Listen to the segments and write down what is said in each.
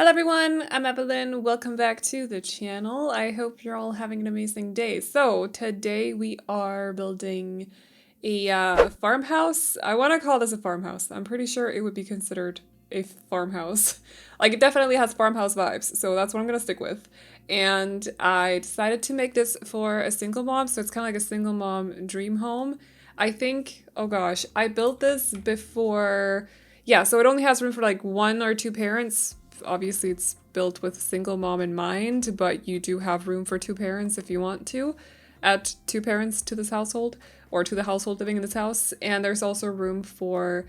Hello everyone, I'm Aveline. Welcome back to the channel. I hope you're all having an amazing day. So today we are building a farmhouse. I want to call this a farmhouse. I'm pretty sure it would be considered a farmhouse. Like it definitely has farmhouse vibes, so that's what I'm gonna stick with. And I decided to make this for a single mom, so it's kind of like a single mom dream home. I think, oh gosh, I built this before, yeah, so it only has room for like one or two parents. Obviously it's built with single mom in mind, but you do have room for two parents if you want to add two parents to this household or to the household living in this house. And there's also room for,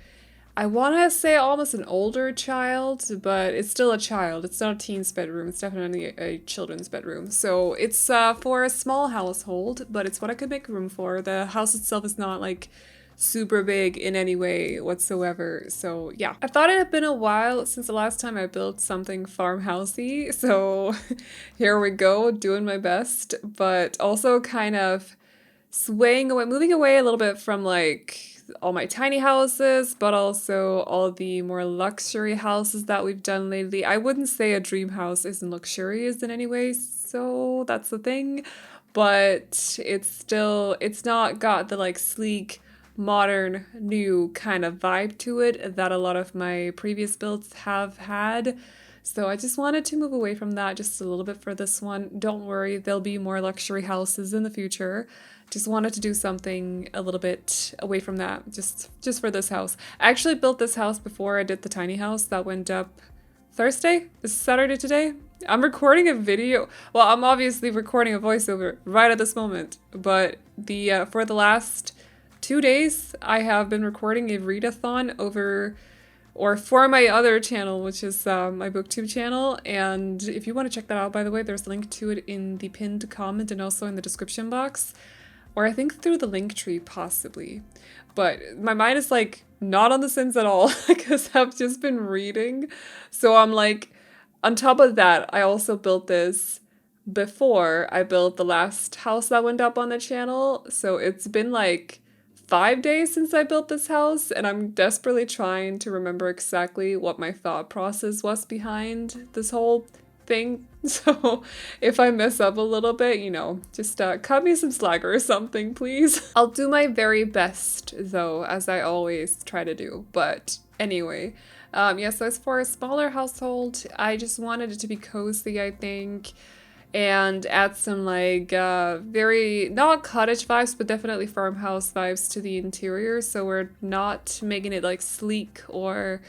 I want to say almost an older child, but it's still a child. It's not a teen's bedroom. It's definitely a children's bedroom. So it's for a small household, but it's what I could make room for. The house itself is not like super big in any way whatsoever. So yeah, I thought it had been a while since the last time I built something farmhousey. So here we go, doing my best, but also kind of swaying away, moving away a little bit from like all my tiny houses, but also all the more luxury houses that we've done lately. I wouldn't say a dream house isn't luxurious in any way, so that's the thing, but it's not got the like sleek, modern, new kind of vibe to it that a lot of my previous builds have had. So I just wanted to move away from that just a little bit for this one. Don't worry, there'll be more luxury houses in the future. Just wanted to do something a little bit away from that, just for this house. I actually built this house before I did the tiny house that went up Thursday? Is Saturday today? I'm recording a video. Well, I'm obviously recording a voiceover right at this moment, but the for the last 2 days I have been recording a readathon over or for my other channel, which is my booktube channel. And if you want to check that out, by the way, there's a link to it in the pinned comment and also in the description box. Or I think through the link tree, possibly. But my mind is like not on The Sims at all because I've just been reading. So I'm like, on top of that, I also built this before I built the last house that went up on the channel. So it's been like 5 days since I built this house, and I'm desperately trying to remember exactly what my thought process was behind this whole thing. So if I mess up a little bit, you know, just cut me some slack or something, please. I'll do my very best though, as I always try to do. But anyway, yeah, so as for a smaller household, I just wanted it to be cozy, I think, and add some like very, not cottage vibes, but definitely farmhouse vibes to the interior. So we're not making it like sleek or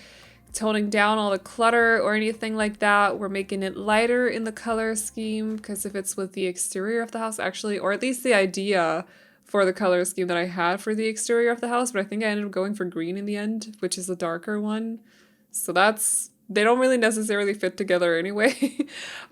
toning down all the clutter or anything like that. We're making it lighter in the color scheme because if it's with the exterior of the house actually, or at least the idea for the color scheme that I had for the exterior of the house, but I think I ended up going for green in the end, which is a darker one. So they don't really necessarily fit together anyway.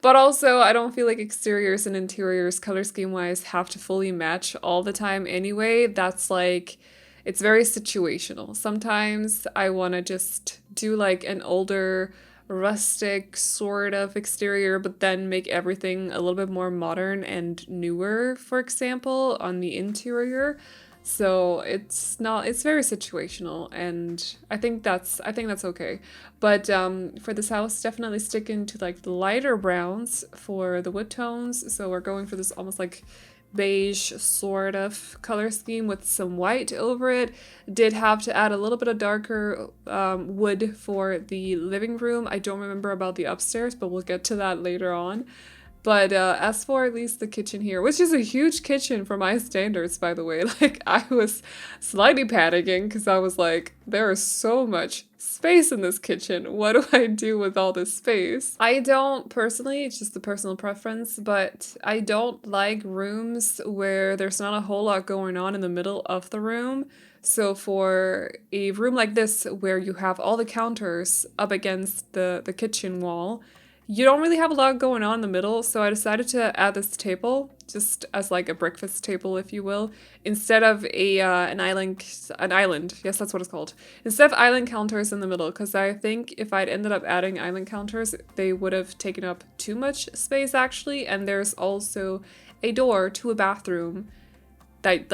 But also, I don't feel like exteriors and interiors color scheme wise have to fully match all the time anyway. That's like, it's very situational. Sometimes I want to just do like an older, rustic sort of exterior, but then make everything a little bit more modern and newer, for example, on the interior. So it's very situational, and I think that's okay. But for this house, definitely sticking to like the lighter browns for the wood tones. So we're going for this almost like beige sort of color scheme with some white over it. Did have to add a little bit of darker wood for the living room. I don't remember about the upstairs, but we'll get to that later on. But as for at least the kitchen here, which is a huge kitchen for my standards, by the way, like I was slightly panicking because I was like, there is so much space in this kitchen. What do I do with all this space? I don't personally, it's just a personal preference, but I don't like rooms where there's not a whole lot going on in the middle of the room. So for a room like this where you have all the counters up against the kitchen wall, you don't really have a lot going on in the middle, so I decided to add this table, just as like a breakfast table, if you will, instead of an island, yes, that's what it's called, instead of island counters in the middle, because I think if I'd ended up adding island counters, they would have taken up too much space, actually, and there's also a door to a bathroom that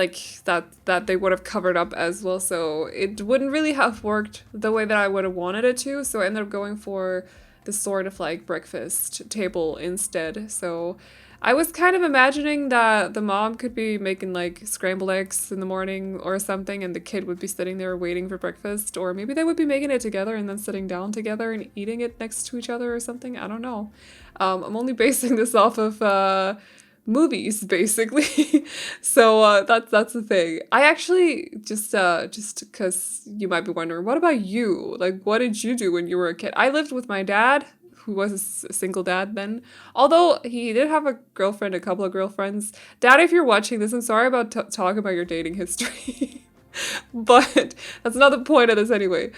they would have covered up as well, so it wouldn't really have worked the way that I would have wanted it to, so I ended up going for this sort of like breakfast table instead. So I was kind of imagining that the mom could be making like scrambled eggs in the morning or something, and the kid would be sitting there waiting for breakfast, or maybe they would be making it together and then sitting down together and eating it next to each other or something. I don't know. I'm only basing this off of movies, basically. So that's the thing. I actually just because you might be wondering, what about you? Like, what did you do when you were a kid? I lived with my dad, who was a single dad then. Although he did have a girlfriend, a couple of girlfriends. Dad, if you're watching this, I'm sorry about talking about your dating history. But that's not the point of this anyway.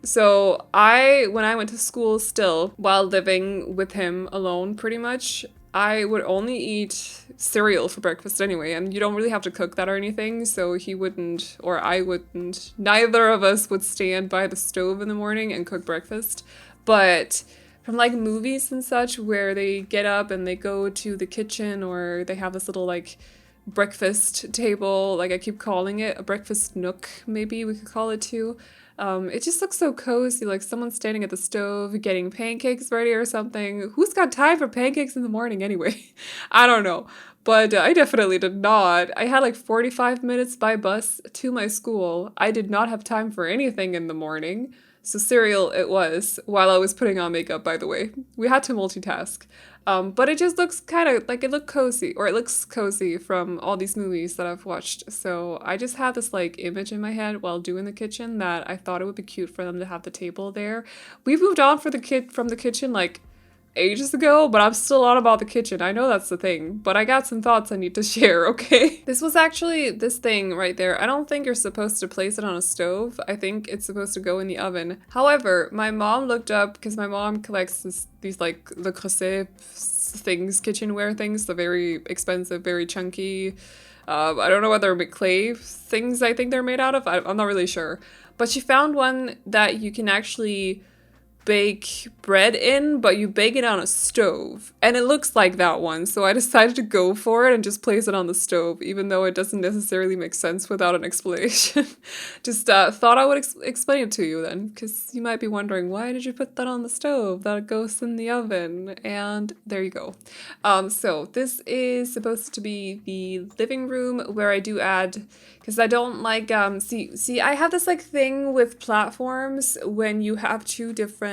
So when I went to school still, while living with him alone pretty much, I would only eat cereal for breakfast anyway, and you don't really have to cook that or anything, so he wouldn't, or I wouldn't, neither of us would stand by the stove in the morning and cook breakfast. But from like movies and such, where they get up and they go to the kitchen, or they have this little like breakfast table, like I keep calling it, a breakfast nook, maybe we could call it too. It just looks so cozy, like someone standing at the stove getting pancakes ready or something. Who's got time for pancakes in the morning anyway? I don't know. But I definitely did not. I had like 45 minutes by bus to my school. I did not have time for anything in the morning. So cereal it was, while I was putting on makeup, by the way. We had to multitask. But it just looks kind of like it looked cozy, or it looks cozy from all these movies that I've watched. So I just had this like image in my head while doing the kitchen that I thought it would be cute for them to have the table there. We've moved on from the kitchen like ages ago, but I'm still on about the kitchen. I know that's the thing, but I got some thoughts I need to share, okay? This was actually this thing right there. I don't think you're supposed to place it on a stove. I think it's supposed to go in the oven. However, my mom looked up, because my mom collects these like Le Creuset things, kitchenware things, the very expensive, very chunky, I don't know whether clay things I think they're made out of. I'm not really sure. But she found one that you can actually bake bread in, but you bake it on a stove, and it looks like that one, so I decided to go for it and just place it on the stove, even though it doesn't necessarily make sense without an explanation. Just thought I would explain it to you then, because you might be wondering, why did you put that on the stove? That goes in the oven, and there you go. So this is supposed to be the living room, where I do add, because I don't like, see, I have this like thing with platforms when you have two different,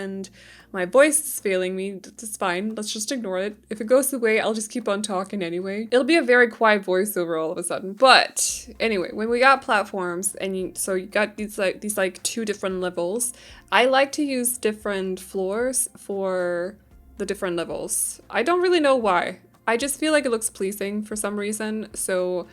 my voice is failing me, it's fine, let's just ignore it. If it goes away, I'll just keep on talking anyway. It'll be a very quiet voiceover all of a sudden. But anyway, when we got platforms, and you got these like two different levels, I like to use different floors for the different levels. I don't really know why. I just feel like it looks pleasing for some reason, so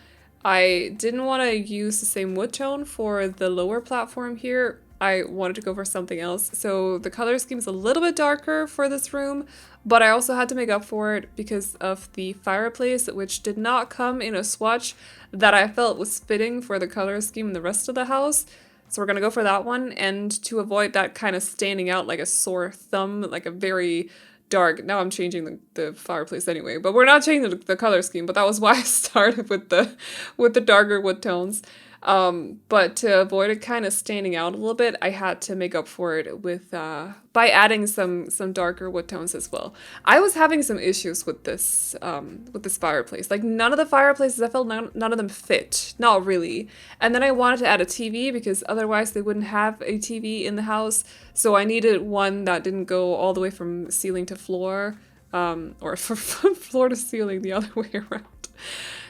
I didn't want to use the same wood tone for the lower platform here. I wanted to go for something else. So the color scheme is a little bit darker for this room, but I also had to make up for it because of the fireplace, which did not come in a swatch that I felt was fitting for the color scheme in the rest of the house. So we're gonna go for that one, and to avoid that kind of standing out like a sore thumb, like a very dark, now I'm changing the fireplace anyway, but we're not changing the color scheme, but that was why I started with the darker wood tones. But to avoid it kind of standing out a little bit, I had to make up for it with by adding some darker wood tones as well. I was having some issues with this fireplace. Like none of the fireplaces, I felt none of them fit, not really. And then I wanted to add a TV because otherwise they wouldn't have a TV in the house. So I needed one that didn't go all the way from ceiling to floor, or from floor to ceiling the other way around.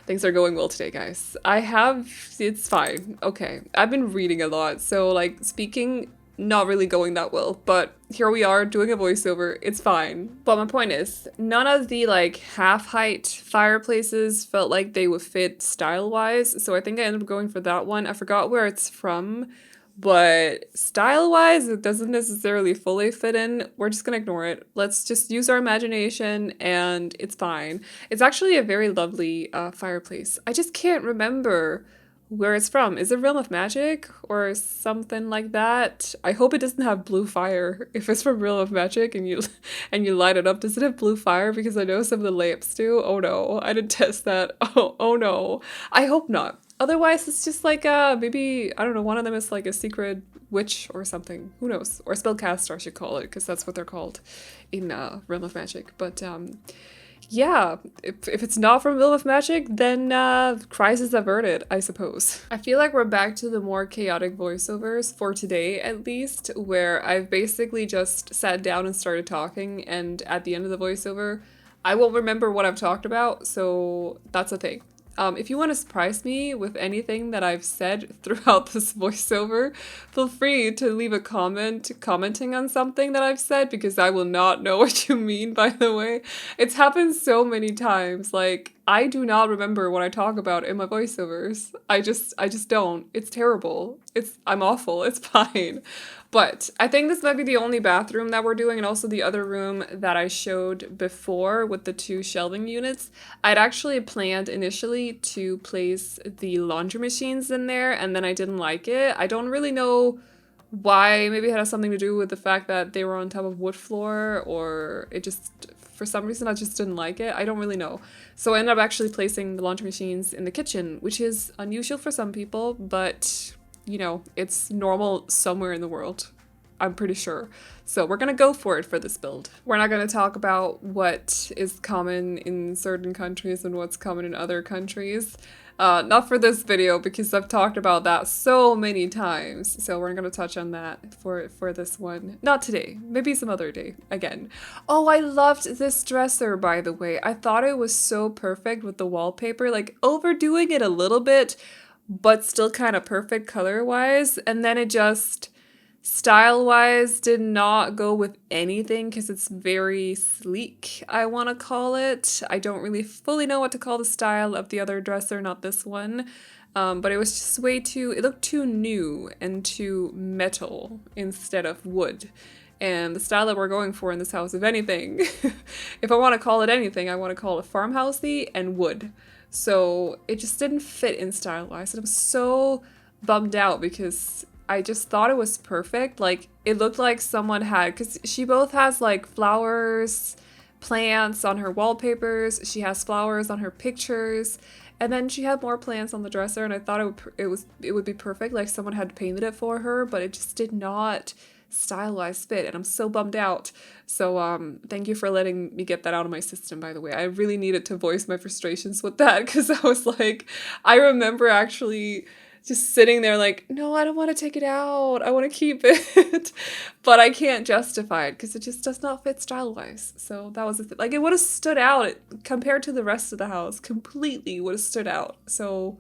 Things are going well today, guys. It's fine. Okay. I've been reading a lot, so like speaking, not really going that well, but here we are doing a voiceover. It's fine. But my point is, none of the like half-height fireplaces felt like they would fit style-wise, so I think I ended up going for that one. I forgot where it's from, but style-wise, it doesn't necessarily fully fit in. We're just gonna ignore it. Let's just use our imagination, and it's fine. It's actually a very lovely fireplace. I just can't remember where it's from. Is it Realm of Magic or something like that? I hope it doesn't have blue fire. If it's from Realm of Magic and you light it up, does it have blue fire? Because I know some of the lamps do. Oh no, I didn't test that. Oh no. I hope not. Otherwise, it's just like maybe, I don't know, one of them is like a secret witch or something. Who knows? Or spellcaster, I should call it, because that's what they're called in Realm of Magic. But yeah, if it's not from Realm of Magic, then crisis averted, I suppose. I feel like we're back to the more chaotic voiceovers, for today at least, where I've basically just sat down and started talking, and at the end of the voiceover, I won't remember what I've talked about, so that's a thing. If you want to surprise me with anything that I've said throughout this voiceover, feel free to leave a comment commenting on something that I've said, because I will not know what you mean, by the way. It's happened so many times. Like, I do not remember what I talk about in my voiceovers. I just don't. It's terrible. I'm awful. It's fine. But I think this might be the only bathroom that we're doing, and also the other room that I showed before with the 2 shelving units. I'd actually planned initially to place the laundry machines in there, and then I didn't like it. I don't really know why. Maybe it had something to do with the fact that they were on top of wood floor, or it just, for some reason, I just didn't like it. I don't really know. So I ended up actually placing the laundry machines in the kitchen, which is unusual for some people, but you know, it's normal somewhere in the world, I'm pretty sure. So we're gonna go for it for this build. We're not gonna talk about what is common in certain countries and what's common in other countries. Not for this video, because I've talked about that so many times. So we're not gonna touch on that for this one. Not today, maybe some other day again. Oh, I loved this dresser, by the way. I thought it was so perfect with the wallpaper, like overdoing it a little bit, but still kind of perfect color-wise, and then it just, style-wise, did not go with anything, because it's very sleek, I want to call it. I don't really fully know what to call the style of the other dresser, not this one, but it was just way too, it looked too new and too metal instead of wood. And the style that we're going for in this house, if anything, if I want to call it anything, I want to call it farmhousey and wood. So it just didn't fit in style-wise, and I was so bummed out because I just thought it was perfect. Like, it looked like someone had, because she both has like flowers, plants on her wallpapers, she has flowers on her pictures, and then she had more plants on the dresser, and I thought it would be perfect, like someone had painted it for her, but it just did not style-wise fit, and I'm so bummed out. So thank you for letting me get that out of my system, by the way. I really needed to voice my frustrations with that, because I was like, I remember actually just sitting there like, no, I don't want to take it out, I want to keep it. But I can't justify it because it just does not fit style-wise. So that was like, it would have stood out compared to the rest of the house, completely would have stood out. So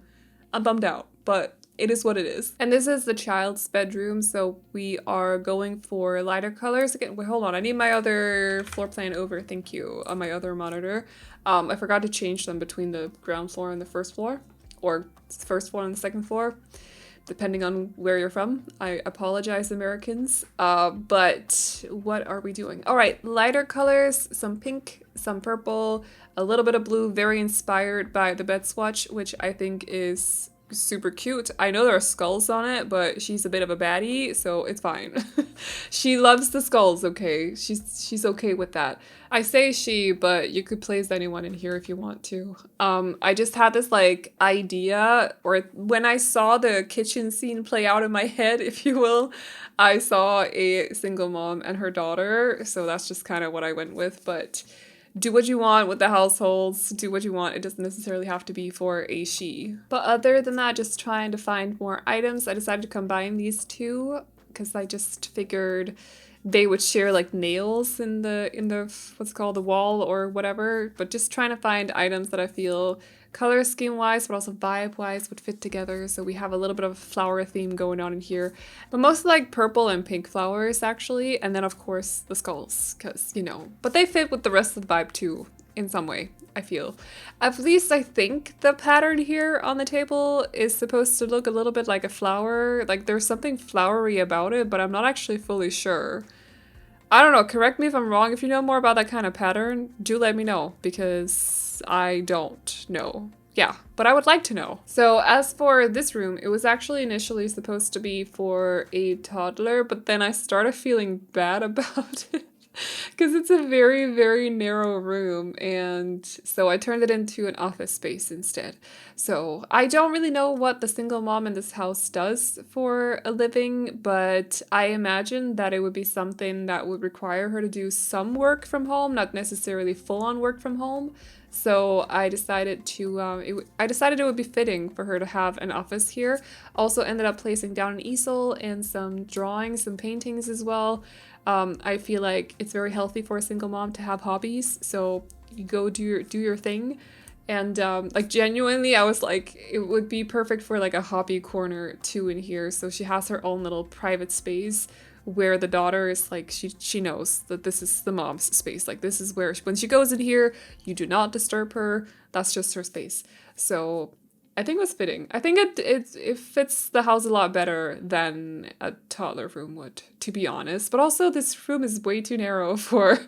I'm bummed out, but it is what it is. And this is the child's bedroom, so we are going for lighter colors. Again, wait, hold on, I need my other floor plan over, thank you, on my other monitor. I forgot to change them between the ground floor and the first floor, or first floor and the second floor, depending on where you're from. I apologize, Americans. But what are we doing? All right, lighter colors, some pink, some purple, a little bit of blue, very inspired by the bed swatch, which I think is super cute. I know there are skulls on it, but she's a bit of a baddie, so it's fine. She loves the skulls, okay? She's okay with that. I say she, but you could place anyone in here if you want to. I just had this like idea, or when I saw the kitchen scene play out in my head, if you will, I saw a single mom and her daughter, so that's just kind of what I went with. But do what you want with the households, do what you want. It doesn't necessarily have to be for a she. But other than that, just trying to find more items. I decided to combine these two because I just figured they would share like nails in the what's called the wall or whatever. But just trying to find items that I feel color scheme wise, but also vibe wise would fit together. So we have a little bit of a flower theme going on in here, but mostly like purple and pink flowers actually. And then of course the skulls, because you know, but they fit with the rest of the vibe too in some way, I feel. At least I think the pattern here on the table is supposed to look a little bit like a flower. Like there's something flowery about it, but I'm not actually fully sure. I don't know, correct me if I'm wrong. If you know more about that kind of pattern, do let me know, because I don't know. Yeah, but I would like to know. So as for this room, it was actually initially supposed to be for a toddler, but then I started feeling bad about it. because it's a very, very narrow room, and so I turned it into an office space instead. So I don't really know what the single mom in this house does for a living, but I imagine that it would be something that would require her to do some work from home, not necessarily full-on work from home. So I decided to, I decided it would be fitting for her to have an office here. Also ended up placing down an easel and some drawings, some paintings as well. I feel like it's very healthy for a single mom to have hobbies. So you go do your thing. And like genuinely, I was like, it would be perfect for like a hobby corner too in here. So she has her own little private space where the daughter is like, she knows that this is the mom's space. Like this is where when she goes in here, you do not disturb her. That's just her space. So I think it was fitting. I think it fits the house a lot better than a toddler room would, to be honest. But also this room is way too narrow for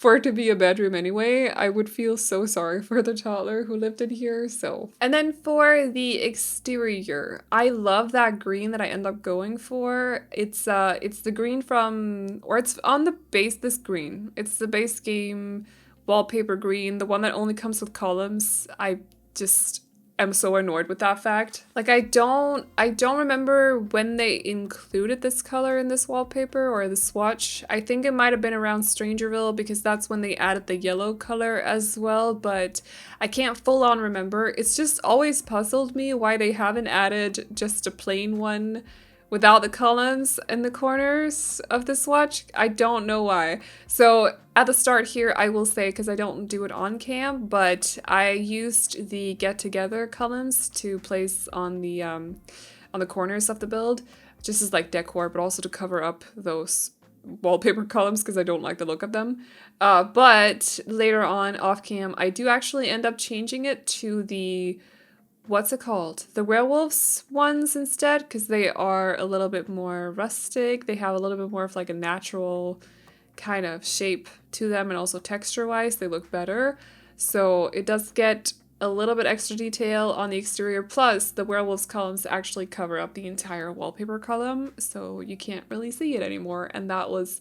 it to be a bedroom anyway. I would feel so sorry for the toddler who lived in here. So, and then for the exterior, I love that green that I end up going for. It's the green from, or it's on the base, this green. It's the base game wallpaper green, the one that only comes with columns. I just am so annoyed with that fact. Like I don't remember when they included this color in this wallpaper or the swatch. I think it might have been around Strangerville because that's when they added the yellow color as well, but I can't full on remember. It's just always puzzled me why they haven't added just a plain one without the columns in the corners of the swatch. I don't know why. So at the start here, I will say, because I don't do it on cam, but I used the get together columns to place on the corners of the build, just as like decor, but also to cover up those wallpaper columns because I don't like the look of them. But later on off cam, I do actually end up changing it to the, what's it called? The werewolves ones instead, because they are a little bit more rustic. They have a little bit more of like a natural kind of shape to them, and also texture wise they look better. So it does get a little bit extra detail on the exterior, plus the werewolves columns actually cover up the entire wallpaper column, so you can't really see it anymore, and that was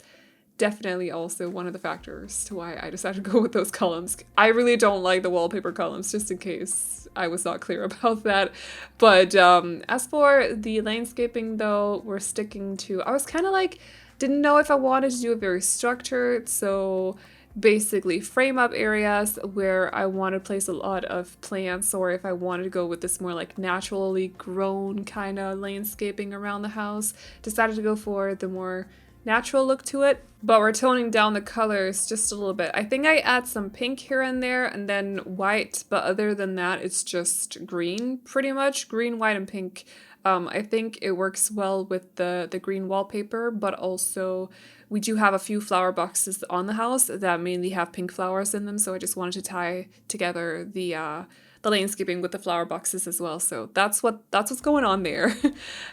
definitely also one of the factors to why I decided to go with those columns. I really don't like the wallpaper columns, just in case I was not clear about that. But as for the landscaping though, we're sticking to, I was kind of like, didn't know if I wanted to do it very structured, so basically frame up areas where I want to place a lot of plants, or if I wanted to go with this more like naturally grown kind of landscaping around the house. Decided to go for the more natural look to it, but we're toning down the colors just a little bit. I think I add some pink here and there and then white, but other than that it's just green, pretty much green, white, and pink. I think it works well with the green wallpaper, but also we do have a few flower boxes on the house that mainly have pink flowers in them, so I just wanted to tie together the landscaping with the flower boxes as well. So that's what's going on there.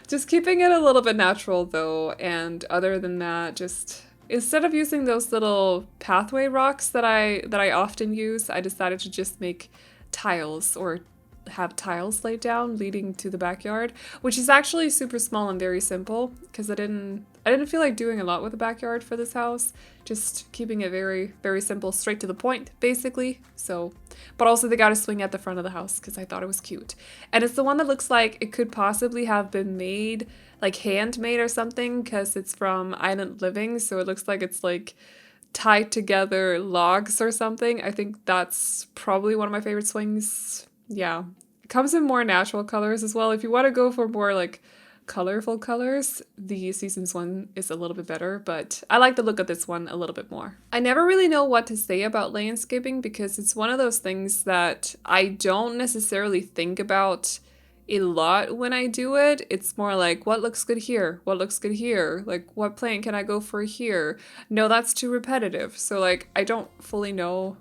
Just keeping it a little bit natural though, and other than that, just instead of using those little pathway rocks that I often use, I decided to just make tiles, or have tiles laid down leading to the backyard, which is actually super small and very simple because I didn't feel like doing a lot with the backyard for this house, just keeping it very, very simple, straight to the point, basically. So, but also they got a swing at the front of the house because I thought it was cute. And it's the one that looks like it could possibly have been made, like handmade or something, because it's from Island Living, so it looks like it's like tied together logs or something. I think that's probably one of my favorite swings. Yeah, it comes in more natural colors as well. If you want to go for more like colorful colors, the Seasons one is a little bit better, but I like the look of this one a little bit more. I never really know what to say about landscaping because it's one of those things that I don't necessarily think about a lot when I do it. It's more like, what looks good here? What looks good here? Like, what plant can I go for here? No, that's too repetitive. So like, I don't fully know.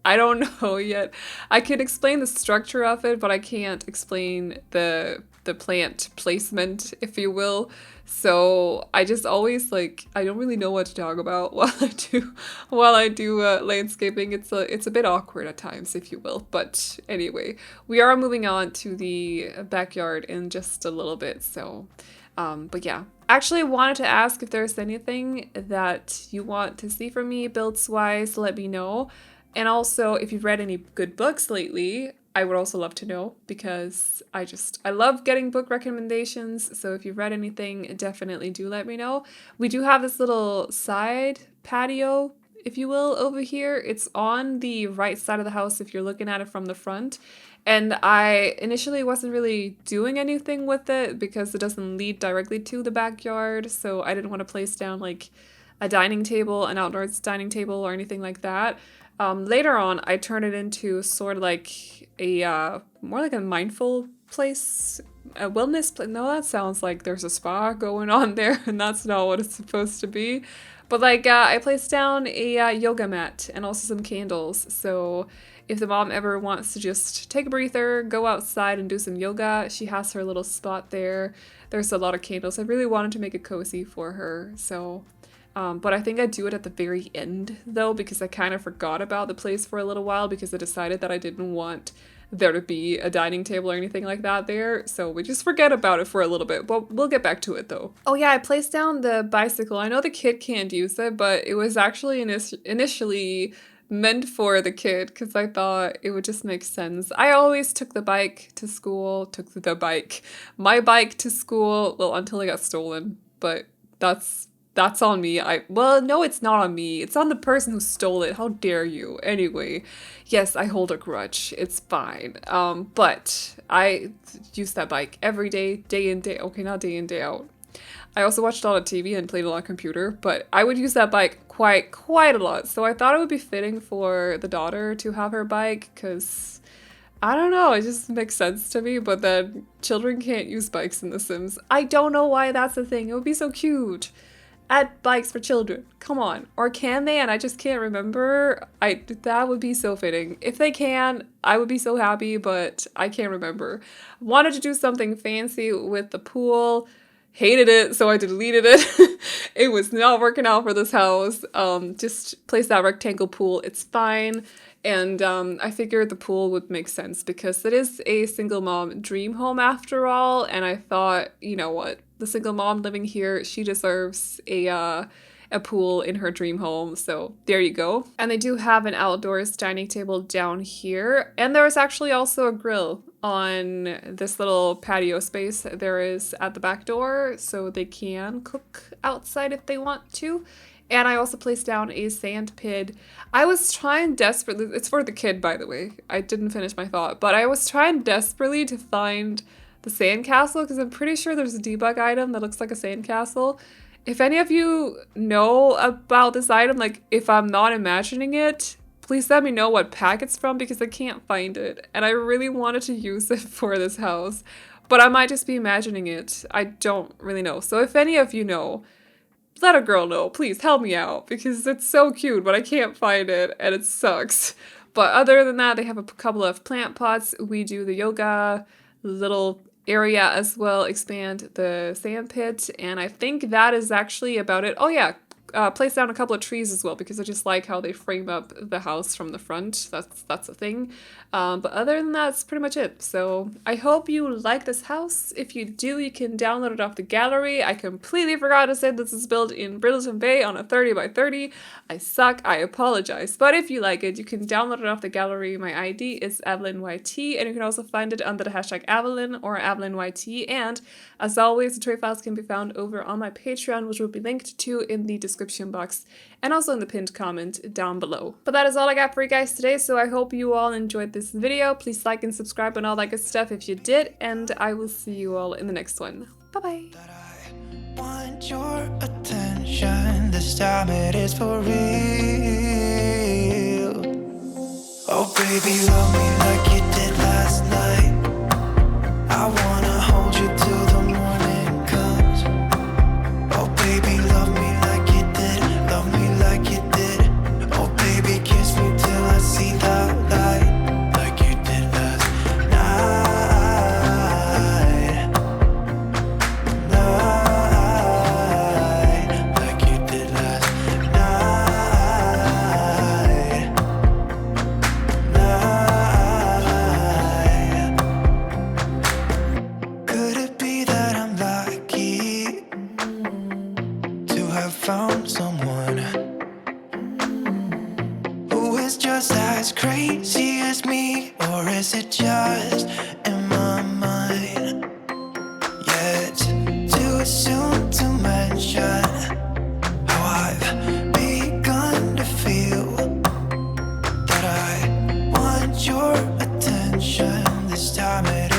I don't know yet. I can explain the structure of it, but I can't explain the plant placement, if you will. So I just always like, I don't really know what to talk about while I do landscaping. It's a bit awkward at times, if you will. But anyway, we are moving on to the backyard in just a little bit. So, but yeah, Actually wanted to ask if there's anything that you want to see from me builds wise, let me know. And also if you've read any good books lately, I would also love to know because I love getting book recommendations. So if you've read anything, definitely do let me know. We do have this little side patio, if you will, over here. It's on the right side of the house if you're looking at it from the front. And I initially wasn't really doing anything with it because it doesn't lead directly to the backyard. So I didn't want to place down like a dining table, an outdoors dining table or anything like that. Later on, I turned it into sort of like a more like a mindful place, a wellness place. No, that sounds like there's a spa going on there, and that's not what it's supposed to be. But like, I placed down a yoga mat and also some candles. So if the mom ever wants to just take a breather, go outside and do some yoga, she has her little spot there. There's a lot of candles. I really wanted to make it cozy for her. So, but I think I'd do it at the very end though, because I kind of forgot about the place for a little while because I decided that I didn't want there to be a dining table or anything like that there. So we just forget about it for a little bit, but we'll get back to it though. Oh yeah, I placed down the bicycle. I know the kid can't use it, but it was actually initially meant for the kid because I thought it would just make sense. I always took my bike to school, well, until it got stolen, but that's on me. Well, no, it's not on me. It's on the person who stole it. How dare you? Anyway, yes, I hold a grudge. It's fine. But I use that bike every day in, okay, not day in, day out. I also watched a lot of TV and played a lot of computer, but I would use that bike quite a lot. So I thought it would be fitting for the daughter to have her bike because I don't know, it just makes sense to me, but then children can't use bikes in The Sims. I don't know why that's a thing. It would be so cute. Add bikes for children. Come on. Or can they? And I just can't remember. That would be so fitting. If they can, I would be so happy, but I can't remember. Wanted to do something fancy with the pool. Hated it, so I deleted it. It was not working out for this house. Just place that rectangle pool. It's fine. And I figured the pool would make sense because it is a single mom dream home after all. And I thought, you know what? The single mom living here, she deserves a pool in her dream home. So there you go. And they do have an outdoors dining table down here. And there is actually also a grill on this little patio space there is at the back door, so they can cook outside if they want to. And I also placed down a sand pit. I was trying desperately, it's for the kid by the way, I didn't finish my thought, but I was trying desperately to find the sandcastle because I'm pretty sure there's a debug item that looks like a sandcastle. If any of you know about this item, like if I'm not imagining it, please let me know what pack it's from because I can't find it. And I really wanted to use it for this house, but I might just be imagining it. I don't really know. So if any of you know, let a girl know. Please help me out because it's so cute, but I can't find it and it sucks. But other than that, they have a couple of plant pots. We do the yoga little area as well, expand the sand pit, and I think that is actually about it. Oh yeah, place down a couple of trees as well because I just like how they frame up the house from the front. That's a thing. But other than that, that's pretty much it. So I hope you like this house. If you do, you can download it off the gallery. I completely forgot to say this is built in Brindleton Bay on a 30 by 30. I suck. I apologize. But if you like it, you can download it off the gallery. My ID is AvelineYT, and you can also find it under the hashtag Aveline or AvelineYT. And as always, the tray files can be found over on my Patreon, which will be linked to in the description box and also in the pinned comment down below. But that is all I got for you guys today, so I hope you all enjoyed this video. Please like and subscribe and all that good stuff if you did, and I will see you all in the next one. Bye-bye. Want your attention, this time it is for real. Oh baby, love me like you did last night. I wanna hold you till the morning comes. Oh baby, love me like you did, love me like you did. Oh baby, kiss me till I see the light, like you did last night, like you did last night. just in my mind. Yeah, it's too soon to mention how I've begun to feel that I want your attention. This time it